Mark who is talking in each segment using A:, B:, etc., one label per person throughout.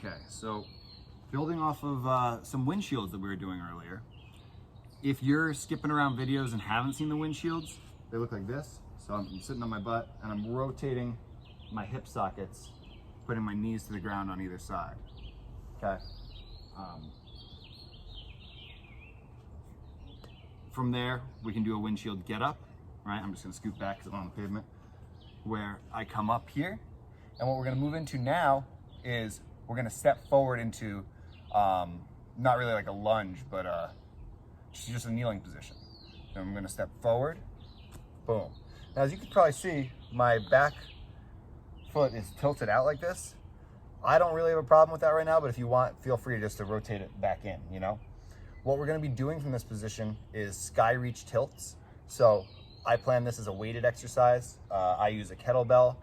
A: Okay, so building off of some windshields that we were doing earlier, if you're skipping around videos and haven't seen the windshields, they look like this. So I'm sitting on my butt and I'm rotating my hip sockets, putting my knees to the ground on either side. Okay. From there, we can do a windshield get up, right? I'm just gonna scoot back because I'm on the pavement, where I come up here. And what we're gonna move into now is we're gonna step forward into, not really like a lunge, but just a kneeling position. And I'm gonna step forward, boom. Now, as you can probably see, my back foot is tilted out like this. I don't really have a problem with that right now, but if you want, feel free just to rotate it back in, you know? What we're gonna be doing from this position is Skyreach tilts. So I plan this as a weighted exercise. I use a kettlebell,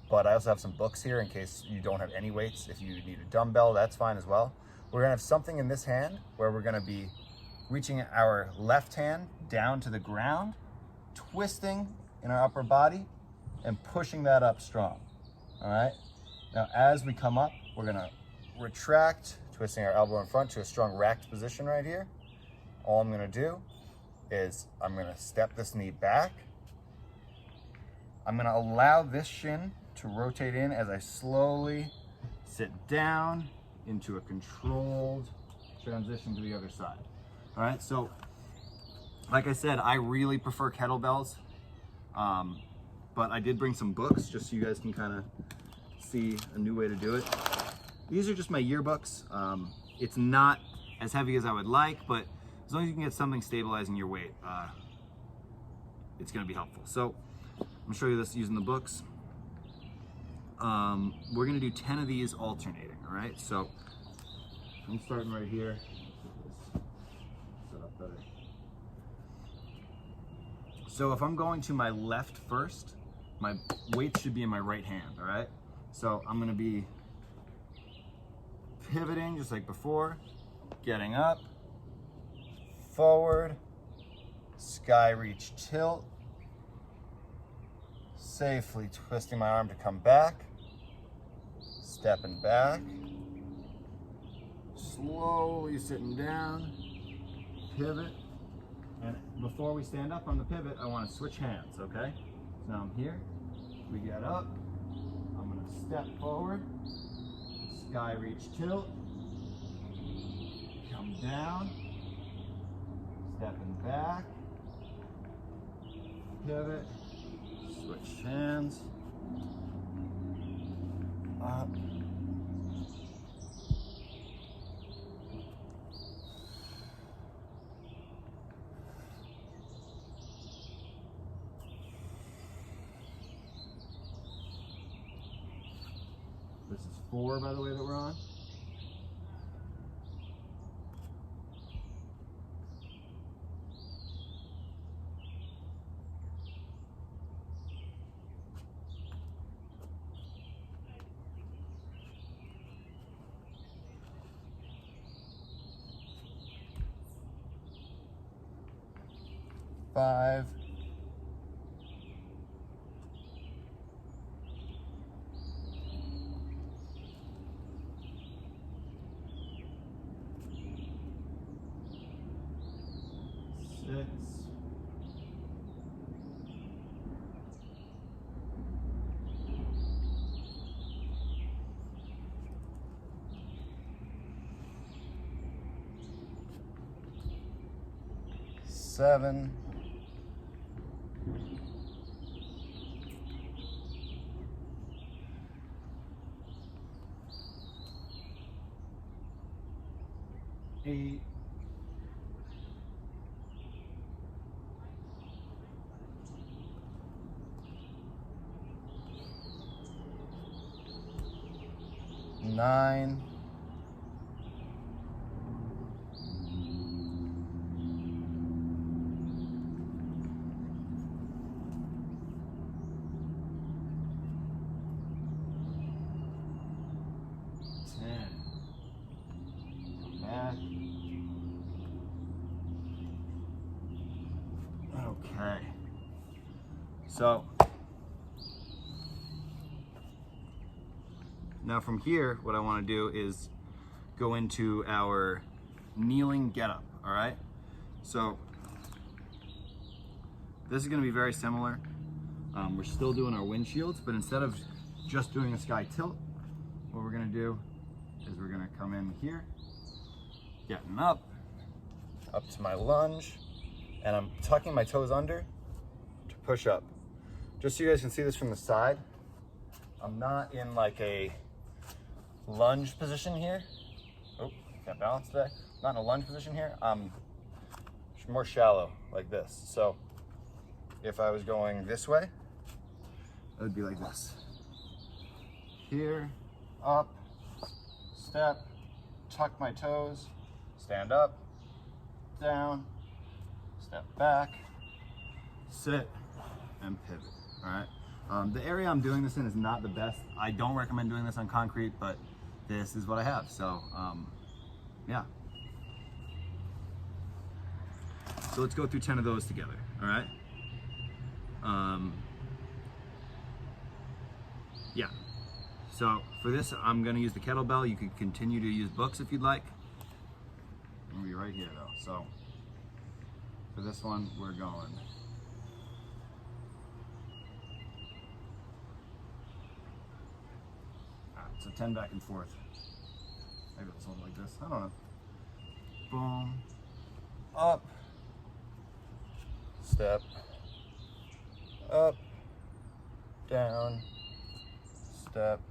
A: but I also have some books here in case you don't have any weights. If you need a dumbbell, that's fine as well. We're gonna have something in this hand where we're gonna be reaching our left hand down to the ground, twisting in our upper body, and pushing that up strong, all right? Now, as we come up, we're gonna retract, twisting our elbow in front to a strong racked position right here. All I'm gonna do is I'm gonna step this knee back. I'm gonna allow this shin to rotate in as I slowly sit down into a controlled transition to the other side. All right, so like I said, I really prefer kettlebells, but I did bring some books just so you guys can kind of see a new way to do it. These are just my yearbooks. It's not as heavy as I would like, but as long as you can get something stabilizing your weight, it's gonna be helpful. So I'm gonna show you this using the books. We're gonna do 10 of these alternating, all right? So I'm starting right here. Set up better. So if I'm going to my left first, my weight should be in my right hand, all right? So I'm gonna be pivoting just like before, getting up, forward, Skyreach tilt, safely twisting my arm to come back, stepping back, slowly sitting down, pivot, and before we stand up on the pivot, I want to switch hands, okay? So now I'm here, we get up, I'm gonna step forward, Skyreach tilt, come down, stepping back, pivot, switch hands, up, this is 4, by the way, that we're on. Five, six, seven, 8, 9, 10. Come back. Okay. So Now from here, what I want to do is go into our kneeling getup, all right? So this is going to be very similar. We're still doing our windshields, but instead of just doing a sky tilt, what we're going to do is we're going to come in here, getting up to my lunge, and I'm tucking my toes under to push up. Just so you guys can see this from the side, I'm not in like a lunge position here. Oh, can't balance today. Not in a lunge position here. I'm more shallow like this. So if I was going this way, it would be like this. Here, up, step, tuck my toes, stand up, down, step back, sit, and pivot, all right? The area I'm doing this in is not the best. I don't recommend doing this on concrete, but this is what I have, so yeah. So let's go through 10 of those together, all right? Yeah. So for this, I'm gonna use the kettlebell. You could continue to use books if you'd like. I'm gonna be right here though. So for this one, we're going. So 10 back and forth. Maybe it's something like this. I don't know. Boom. Up. Step. Up. Down. Step.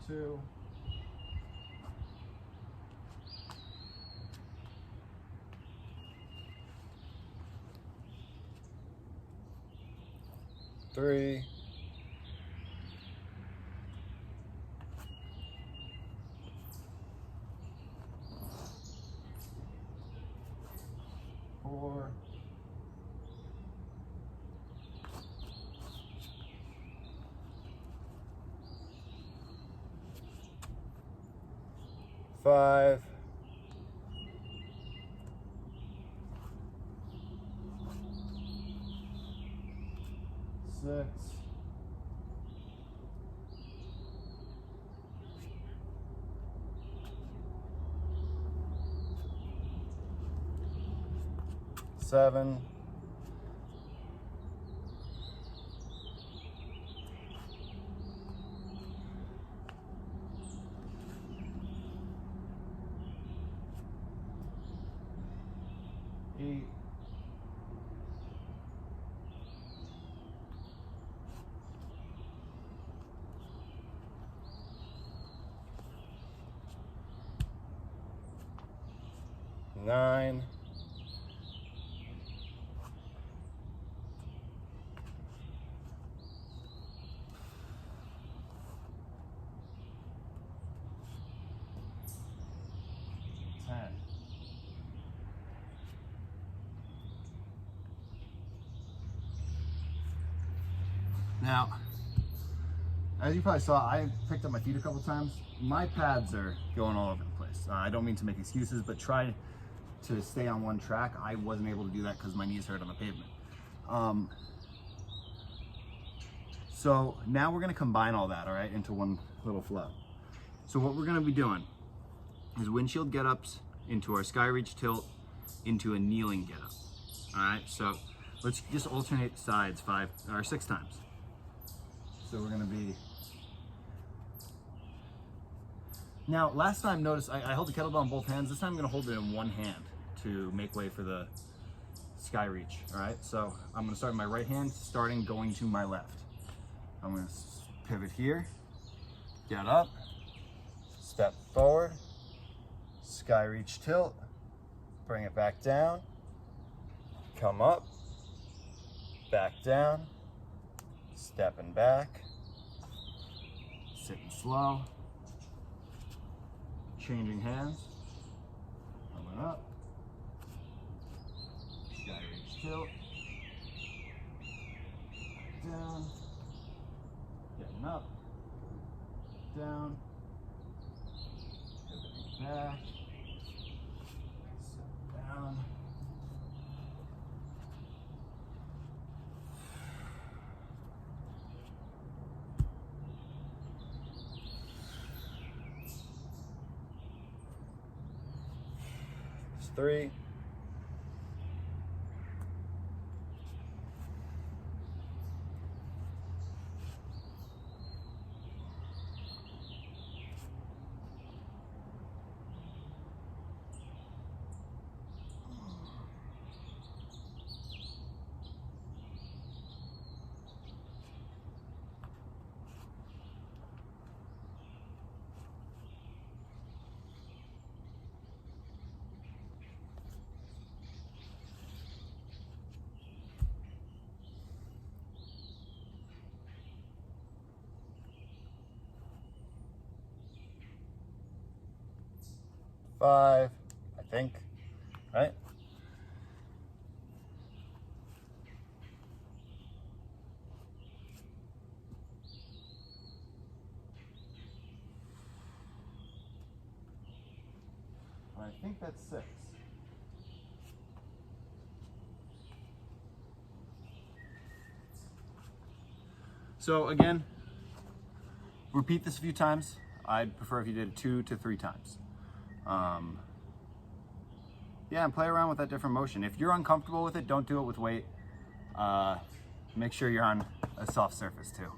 A: Two. Three. Four. Five. Six. Seven. 8. 9. 10. Now, as you probably saw, I picked up my feet a couple times. My pads are going all over the place. I don't mean to make excuses, but try to stay on one track. I wasn't able to do that because my knees hurt on the pavement. So now we're gonna combine all that, all right, into one little flow. So what we're gonna be doing is windshield get-ups into our Skyreach tilt into a kneeling get-up. All right, so let's just alternate sides 5 or 6 times. So we're gonna be, now last time notice I held the kettlebell in both hands. This time I'm gonna hold it in one hand to make way for the Skyreach. All right, so I'm gonna start with my right hand, starting going to my left. I'm gonna pivot here, get up, step forward, Skyreach tilt, bring it back down, come up, back down, stepping back, sitting slow, changing hands, coming up, Skyreach tilt, down, getting up, down, pivoting back, sit down, 3. Five, I think, right? I think that's 6. So again, repeat this a few times. I'd prefer if you did it 2 to 3 times. Yeah, and play around with that different motion. If you're uncomfortable with it, don't do it with weight. Make sure you're on a soft surface too.